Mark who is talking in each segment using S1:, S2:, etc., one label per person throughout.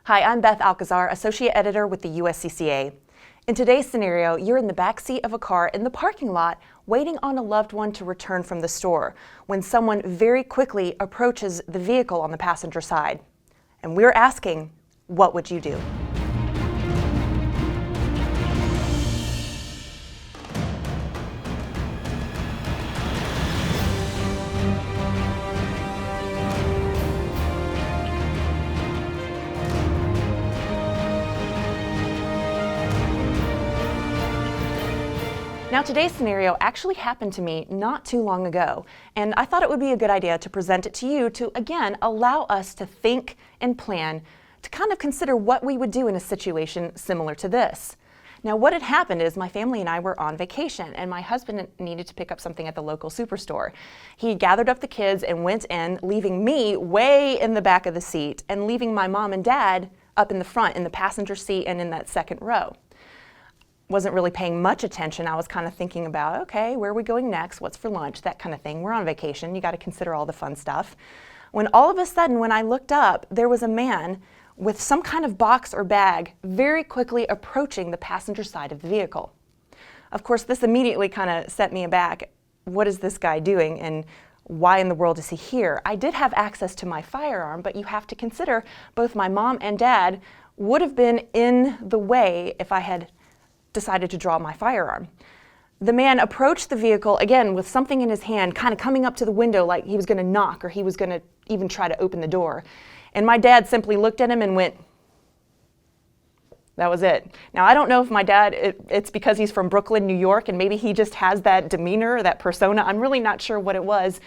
S1: Hi, I'm Beth Alcazar, Associate Editor with the USCCA. In today's scenario, you're in the backseat of a car in the parking lot waiting on a loved one to return from the store when someone very quickly approaches the vehicle on the passenger side. And we're asking, what would you do? Now, today's scenario actually happened to me not too long ago, and I thought it would be a good idea to present it to you to, again, allow us to think and plan to kind of consider what we would do in a situation similar to this. Now, what had happened is my family and I were on vacation, and my husband needed to pick up something at the local superstore. He gathered up the kids and went in, leaving me way in the back of the seat and leaving my mom and dad up in the front in the passenger seat and in that second row. Wasn't really paying much attention. I was kind of thinking about, okay, where are we going next? What's for lunch? That kind of thing. We're on vacation. You got to consider all the fun stuff. When all of a sudden, when I looked up, there was a man with some kind of box or bag very quickly approaching the passenger side of the vehicle. Of course, this immediately kind of set me aback. What is this guy doing, and why in the world is he here? I did have access to my firearm, but you have to consider both my mom and dad would have been in the way if I had decided to draw my firearm. The man approached the vehicle, again, with something in his hand, kind of coming up to the window like he was going to knock or he was going to even try to open the door. And my dad simply looked at him and went, that was it. Now, I don't know if my dad, it's because he's from Brooklyn, New York, and maybe he just has that demeanor, that persona. I'm really not sure what it was.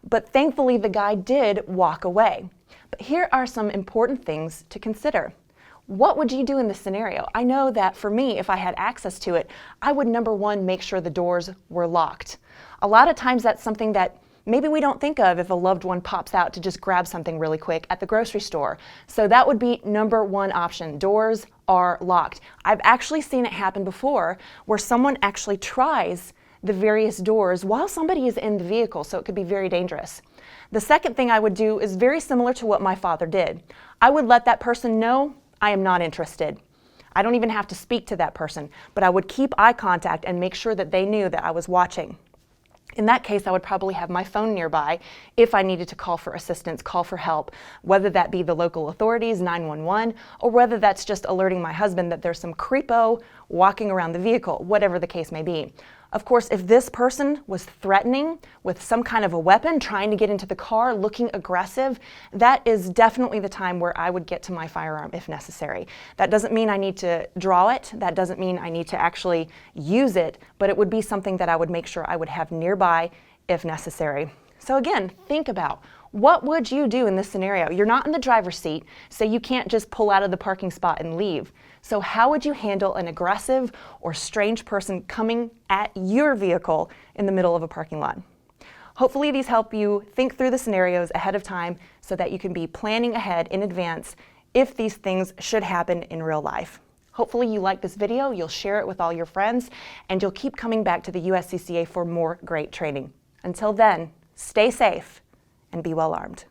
S1: But thankfully, the guy did walk away. But here are some important things to consider. What would you do in this scenario? I know that for me, if I had access to it, I would, number one, make sure the doors were locked. A lot of times that's something that maybe we don't think of if a loved one pops out to just grab something really quick at the grocery store. So that would be number one option. Doors are locked. I've actually seen it happen before where someone actually tries the various doors while somebody is in the vehicle, so it could be very dangerous. The second thing I would do is very similar to what my father did. I would let that person know I am not interested. I don't even have to speak to that person, but I would keep eye contact and make sure that they knew that I was watching. In that case, I would probably have my phone nearby if I needed to call for assistance, call for help, whether that be the local authorities, 911, or whether that's just alerting my husband that there's some creepo walking around the vehicle, whatever the case may be. Of course, if this person was threatening with some kind of a weapon, trying to get into the car, looking aggressive, that is definitely the time where I would get to my firearm if necessary. That doesn't mean I need to draw it. That doesn't mean I need to actually use it, but it would be something that I would make sure I would have nearby if necessary. So again, think about, what would you do in this scenario? You're not in the driver's seat, so you can't just pull out of the parking spot and leave. So how would you handle an aggressive or strange person coming at your vehicle in the middle of a parking lot? Hopefully these help you think through the scenarios ahead of time so that you can be planning ahead in advance if these things should happen in real life. Hopefully you like this video, you'll share it with all your friends, and you'll keep coming back to the USCCA for more great training. Until then, stay safe and be well armed.